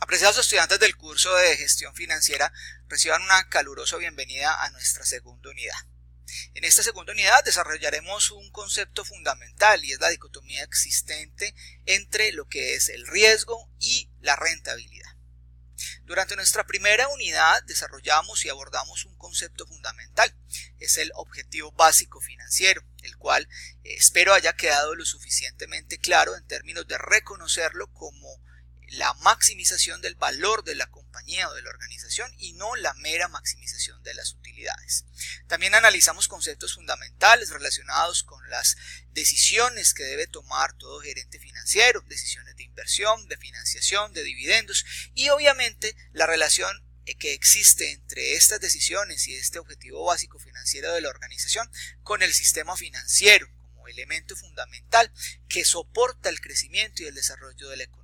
Apreciados estudiantes del curso de Gestión Financiera, reciban una calurosa bienvenida a nuestra segunda unidad. En esta segunda unidad desarrollaremos un concepto fundamental y es la dicotomía existente entre lo que es el riesgo y la rentabilidad. Durante nuestra primera unidad desarrollamos y abordamos un concepto fundamental, es el objetivo básico financiero, el cual espero haya quedado lo suficientemente claro en términos de reconocerlo como la maximización del valor de la compañía o de la organización y no la mera maximización de las utilidades. También analizamos conceptos fundamentales relacionados con las decisiones que debe tomar todo gerente financiero, decisiones de inversión, de financiación, de dividendos y obviamente la relación que existe entre estas decisiones y este objetivo básico financiero de la organización con el sistema financiero como elemento fundamental que soporta el crecimiento y el desarrollo de la economía.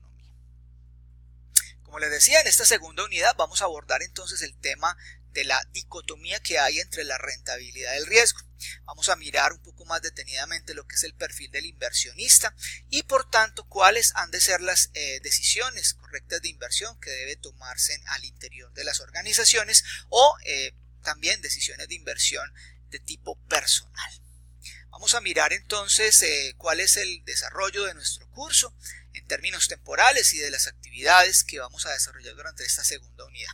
Como les decía, en esta segunda unidad vamos a abordar entonces el tema de la dicotomía que hay entre la rentabilidad y el riesgo. Vamos a mirar un poco más detenidamente lo que es el perfil del inversionista y por tanto cuáles han de ser las decisiones correctas de inversión que debe tomarse al interior de las organizaciones o también decisiones de inversión de tipo personal. Vamos a mirar entonces cuál es el desarrollo de nuestro curso en términos temporales y de las actividades que vamos a desarrollar durante esta segunda unidad.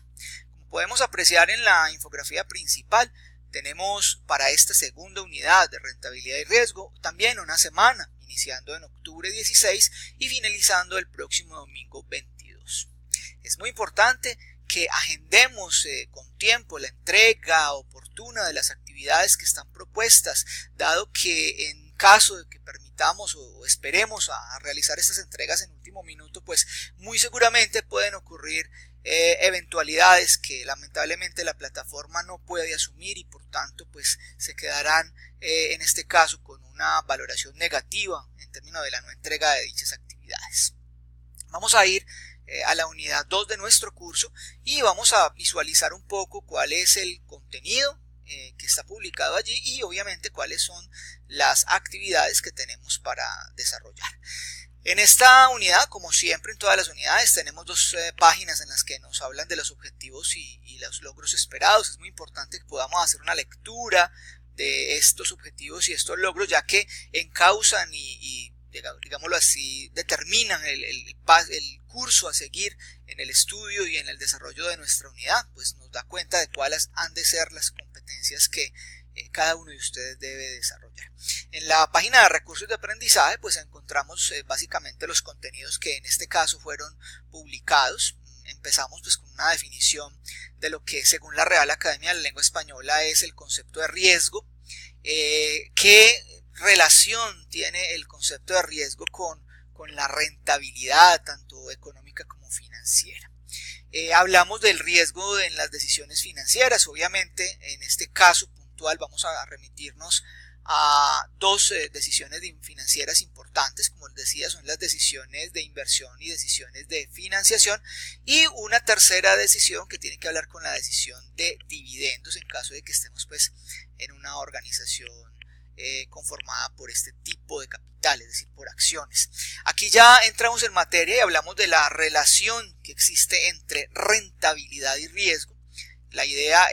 Como podemos apreciar en la infografía principal, tenemos para esta segunda unidad de rentabilidad y riesgo también una semana, iniciando en octubre 16 y finalizando el próximo domingo 22. Es muy importante que agendemos con tiempo la entrega oportuna de las actividades que están propuestas, dado que en caso de que permitamos o esperemos a realizar estas entregas en último minuto, pues muy seguramente pueden ocurrir eventualidades que lamentablemente la plataforma no puede asumir y por tanto pues se quedarán en este caso con una valoración negativa en términos de la no entrega de dichas actividades. Vamos a ir a la unidad 2 de nuestro curso y vamos a visualizar un poco cuál es el contenido que está publicado allí y obviamente cuáles son las actividades que tenemos para desarrollar. En esta unidad, como siempre en todas las unidades, tenemos dos páginas en las que nos hablan de los objetivos y los logros esperados. Es muy importante que podamos hacer una lectura de estos objetivos y estos logros, ya que encausan y digámoslo así, determinan el curso a seguir en el estudio y en el desarrollo de nuestra unidad, pues nos da cuenta de cuáles han de ser las competencias que cada uno de ustedes debe desarrollar. En la página de recursos de aprendizaje pues encontramos básicamente los contenidos que en este caso fueron publicados. Empezamos pues con una definición de lo que según la Real Academia de la Lengua Española es el concepto de riesgo, ¿qué relación tiene el concepto de riesgo con la rentabilidad tanto económica como financiera? Hablamos del riesgo en las decisiones financieras, obviamente en este caso puntual vamos a remitirnos a dos decisiones financieras importantes, como les decía, son las decisiones de inversión y decisiones de financiación y una tercera decisión que tiene que hablar con la decisión de dividendos en caso de que estemos pues en una organización conformada por este tipo de capital, es decir, por acciones. Aquí ya entramos en materia y hablamos de la relación que existe entre rentabilidad y riesgo. La idea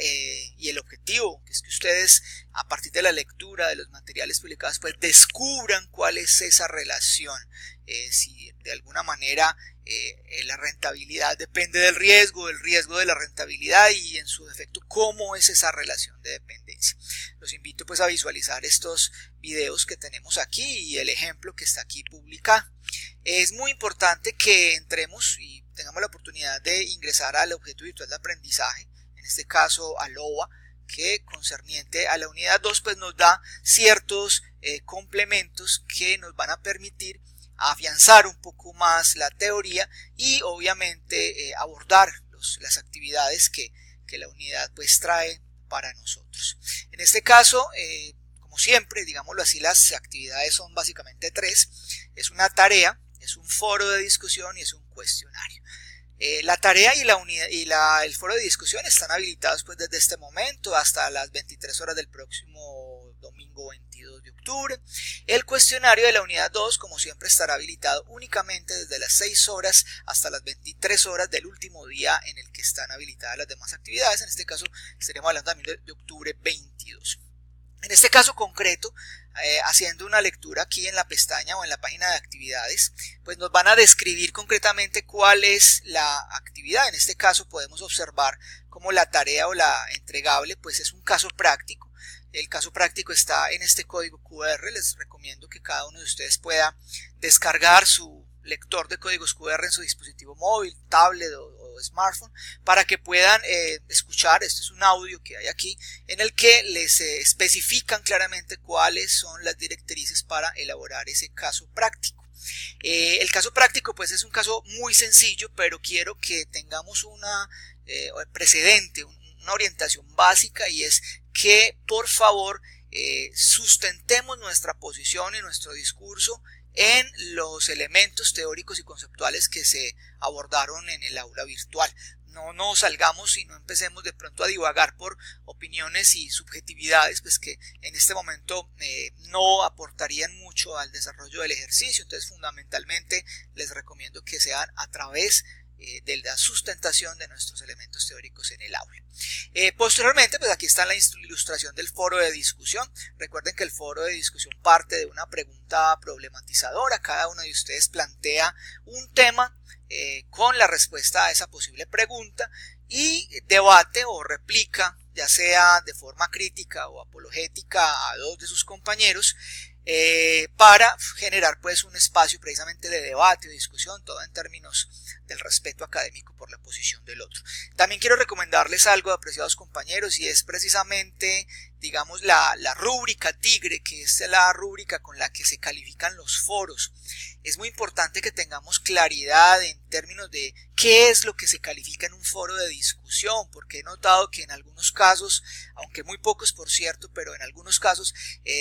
y el objetivo que es que ustedes a partir de la lectura de los materiales publicados pues descubran cuál es esa relación, si de alguna manera la rentabilidad depende del riesgo de la rentabilidad y en su defecto cómo es esa relación de dependencia. Los invito pues a visualizar estos videos que tenemos aquí y el ejemplo que está aquí publicado. Es muy importante que entremos y tengamos la oportunidad de ingresar al objeto virtual de aprendizaje, en este caso al OVA, que concerniente a la unidad 2 pues nos da ciertos complementos que nos van a permitir afianzar un poco más la teoría y obviamente abordar las actividades que la unidad pues trae para nosotros. En este caso, como siempre, digámoslo así, las actividades son básicamente tres: es una tarea, es un foro de discusión y es un cuestionario. La tarea y el foro de discusión están habilitados pues desde este momento hasta las 23 horas del próximo domingo 22 de octubre. octubre. El cuestionario de la unidad 2, como siempre, estará habilitado únicamente desde las 6 horas hasta las 23 horas del último día en el que están habilitadas las demás actividades. En este caso estaríamos hablando también de octubre 22. En este caso concreto, haciendo una lectura aquí en la pestaña o en la página de actividades, pues nos van a describir concretamente cuál es la actividad. En este caso podemos observar cómo la tarea o la entregable pues es un caso práctico. El caso práctico está en este código QR. Les recomiendo que cada uno de ustedes pueda descargar su lector de códigos QR en su dispositivo móvil, tablet o smartphone para que puedan escuchar. Este es un audio que hay aquí en el que les especifican claramente cuáles son las directrices para elaborar ese caso práctico. El caso práctico pues es un caso muy sencillo, pero quiero que tengamos una precedente, una orientación básica, y es que por favor sustentemos nuestra posición y nuestro discurso en los elementos teóricos y conceptuales que se abordaron en el aula virtual. No nos salgamos y no empecemos de pronto a divagar por opiniones y subjetividades pues que en este momento no aportarían mucho al desarrollo del ejercicio. Entonces fundamentalmente les recomiendo que sean a través de la sustentación de nuestros elementos teóricos en el aula. Posteriormente, pues aquí está la ilustración del foro de discusión. Recuerden que el foro de discusión parte de una pregunta problematizadora. Cada uno de ustedes plantea un tema con la respuesta a esa posible pregunta y debate o replica, ya sea de forma crítica o apologética, a dos de sus compañeros, para generar pues un espacio precisamente de debate o discusión, todo en términos del respeto académico por la posición del otro. También quiero recomendarles algo, apreciados compañeros, y es precisamente, digamos, la rúbrica TIGRE, que es la rúbrica con la que se califican los foros. Es muy importante que tengamos claridad en términos de qué es lo que se califica en un foro de discusión, porque he notado que en algunos casos, aunque muy pocos por cierto, pero en algunos casos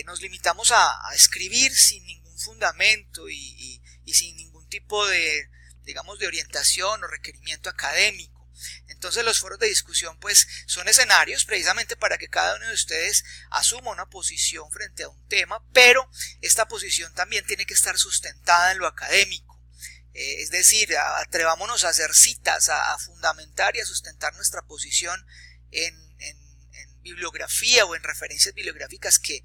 nos limitamos a escribir sin ningún fundamento y sin ningún tipo de, digamos, de orientación o requerimiento académico. Entonces los foros de discusión pues son escenarios precisamente para que cada uno de ustedes asuma una posición frente a un tema, pero esta posición también tiene que estar sustentada en lo académico. Es decir, atrevámonos a hacer citas, a fundamentar y a sustentar nuestra posición en bibliografía o en referencias bibliográficas que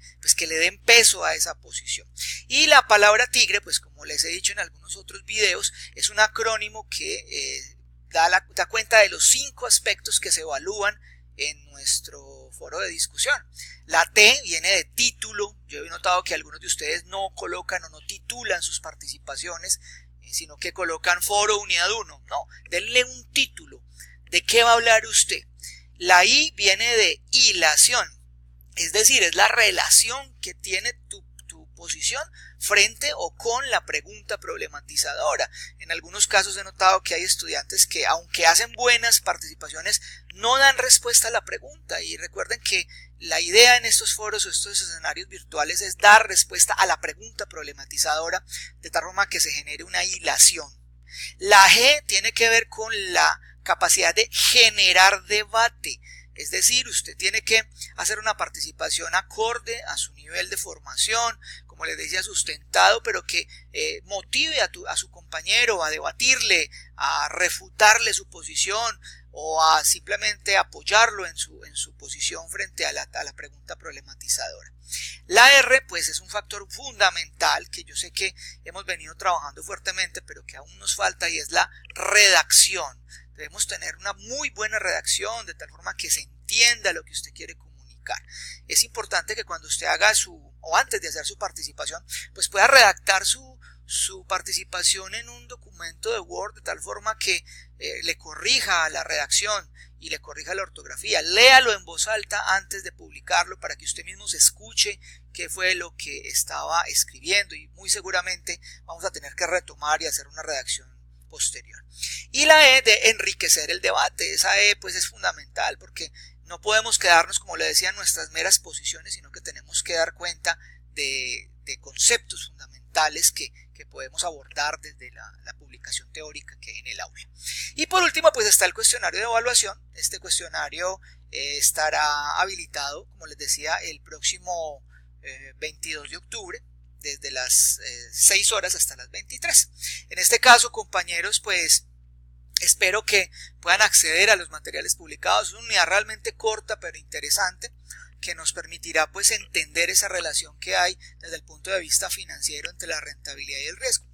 le den peso a esa posición. Y la palabra TIGRE, pues como les he dicho en algunos otros videos, es un acrónimo que da cuenta de los 5 aspectos que se evalúan en nuestro foro de discusión. La T viene de título. Yo he notado que algunos de ustedes no colocan o no titulan sus participaciones, sino que colocan foro unidad 1. No, denle un título. ¿De qué va a hablar usted? La I viene de hilación, es decir, es la relación que tiene tu posición frente o con la pregunta problematizadora. En algunos casos he notado que hay estudiantes que, aunque hacen buenas participaciones, no dan respuesta a la pregunta. Y recuerden que la idea en estos foros o estos escenarios virtuales es dar respuesta a la pregunta problematizadora de tal forma que se genere una hilación. La G tiene que ver con la capacidad de generar debate. Es decir, usted tiene que hacer una participación acorde a su nivel de formación, como les decía, sustentado, pero que motive a su compañero a debatirle, a refutarle su posición o a simplemente apoyarlo en su posición frente a la pregunta problematizadora. La R pues es un factor fundamental que yo sé que hemos venido trabajando fuertemente, pero que aún nos falta, y es la redacción. Debemos tener una muy buena redacción de tal forma que se entienda lo que usted quiere comunicar. Es importante que cuando usted haga o antes de hacer su participación, pues pueda redactar su participación en un documento de Word de tal forma que le corrija la redacción y le corrija la ortografía. Léalo en voz alta antes de publicarlo para que usted mismo se escuche qué fue lo que estaba escribiendo, y muy seguramente vamos a tener que retomar y hacer una redacción posterior. Y la E de enriquecer el debate. Esa E pues es fundamental porque no podemos quedarnos, como le decía, en nuestras meras posiciones, sino que tenemos que dar cuenta de conceptos fundamentales que podemos abordar desde la publicación teórica que hay en el aula. Y por último pues está el cuestionario de evaluación. Este cuestionario estará habilitado, como les decía, el próximo 22 de octubre, desde las 6 horas hasta las 23. En este caso, compañeros, pues espero que puedan acceder a los materiales publicados. Es una unidad realmente corta pero interesante, que nos permitirá pues entender esa relación que hay desde el punto de vista financiero entre la rentabilidad y el riesgo.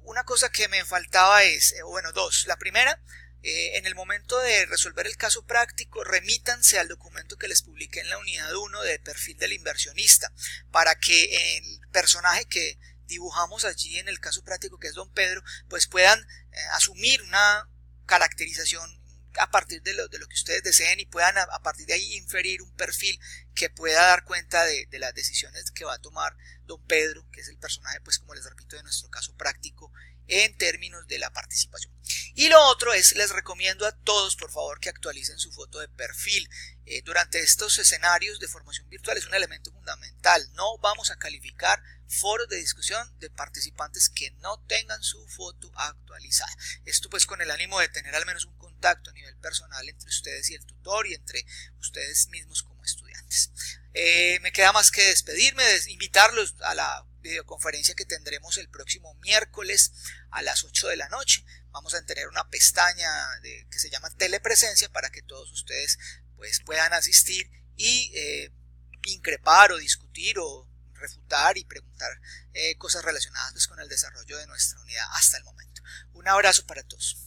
Una cosa que me faltaba es, dos. La primera, en el momento de resolver el caso práctico, remítanse al documento que les publiqué en la unidad 1 de perfil del inversionista, para que el personaje que dibujamos allí en el caso práctico, que es don Pedro, pues puedan asumir una caracterización a partir de lo que ustedes deseen y puedan a partir de ahí inferir un perfil que pueda dar cuenta de las decisiones que va a tomar don Pedro, que es el personaje, pues como les repito, de nuestro caso práctico en términos de la participación. Y lo otro es, les recomiendo a todos por favor que actualicen su foto de perfil. Durante estos escenarios de formación virtual es un elemento fundamental. No vamos a calificar foros de discusión de participantes que no tengan su foto actualizada. Esto pues con el ánimo de tener al menos un contacto a nivel personal entre ustedes y el tutor y entre ustedes mismos como estudiantes. Me queda más que despedirme, invitarlos a la videoconferencia que tendremos el próximo miércoles a las 8 de la noche. Vamos a tener una pestaña que se llama telepresencia para que todos ustedes pues puedan asistir y increpar o discutir o refutar y preguntar cosas relacionadas pues, con el desarrollo de nuestra unidad hasta el momento. Un abrazo para todos.